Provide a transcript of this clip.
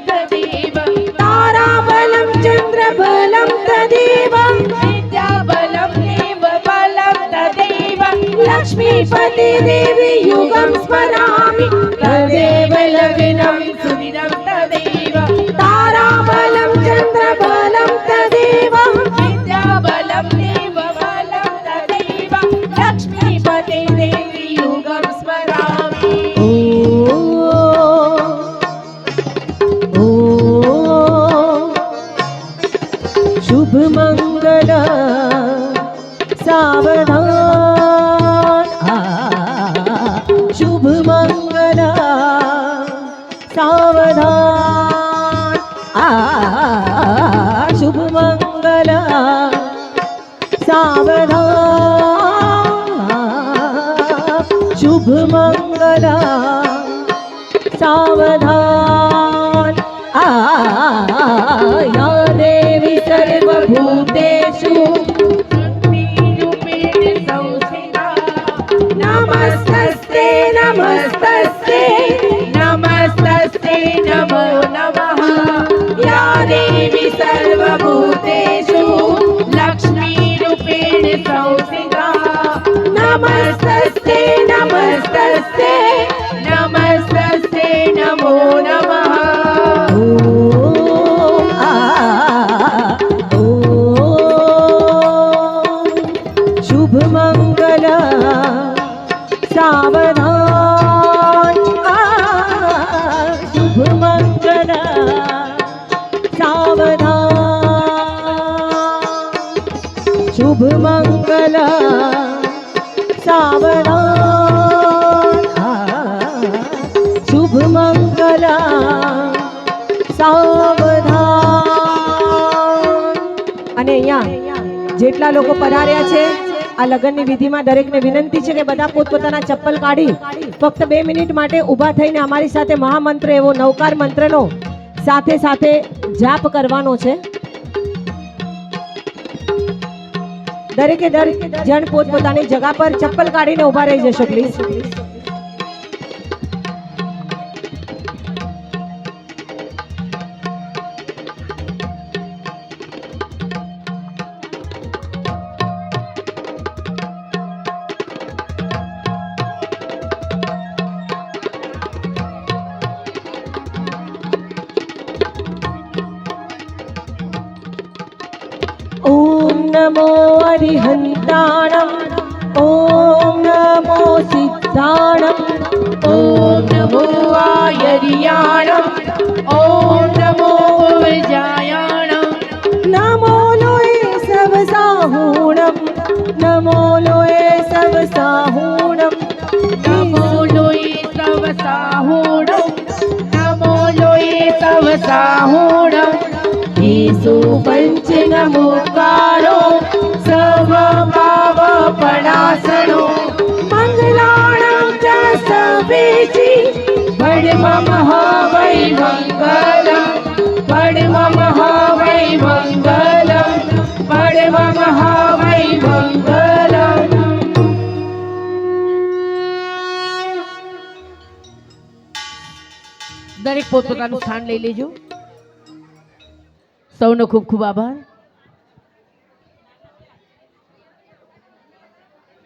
तदेव ताराबलं चन्द्रबलं तदेव विद्याबलं देवबलं तदेव लक्ष्मीपति देवी युगं स्मरामि तदेव लग्नं सुदिनं तदेव ताराबलं चन्द्रबलं तदेव विद्याबलं देवबलं तदेव लक्ष्मीपति देवी युगं स्मरामि शुभ मंगल सावधान शुभ मंगल सावधान शुभ मंगल सावधान शुभ मंगल सावधान या देवी सर्वभूतेषु शक्तिरूपेण संस्थिता नमस्तस्ते नमस्तस्ते नमस्तस्ते नमो नमः या देवी सर्वभूतेषु लक्ष्मीरूपेण संस्थिता नमस्तस्ते नमस्तस्ते नमस्तस्ते नमो नमः शुभ मंगल सावधान शुभ मंगल सावधान शुभ मंगल सावधान शुभ मंगल सावधान અને અહીંયા જેટલા લોકો પધાર્યા છે આ લગ્નની વિધિમાં દરેકને વિનંતી છે કે બધા પોતપોતાના ચપ્પલ કાઢી ફક્ત 2 મિનિટ માટે ઊભા થઈને અમારી સાથે મહામંત્ર એવો નવકાર મંત્રનો સાથે સાથે જાપ કરવાનો છે દરેકે દરેક જણ પોતપોતાની જગ્યા પર ચપ્પલ કાઢીને ઊભા રહી જશો પ્લીઝ ओम नमो अरिहंताणं ओम नमो सिद्धाणं ॐ नमो आयर्याणं ॐ नमो विजयाणं नमो लोए सब साहूणं नमो लोए सब साहूणं नमो लोये तव साहूणं नमो लोये तव साहूणं ईसु पंच नमोकारो सर्वभावपणासनो मंगलाणं च सवेची वै मङ्गलं वै मङ्गलं वै मङ्गलं દરેક પોતપોતાનું સ્થાન લઈ લેજો સૌનો ખૂબ ખૂબ આભાર।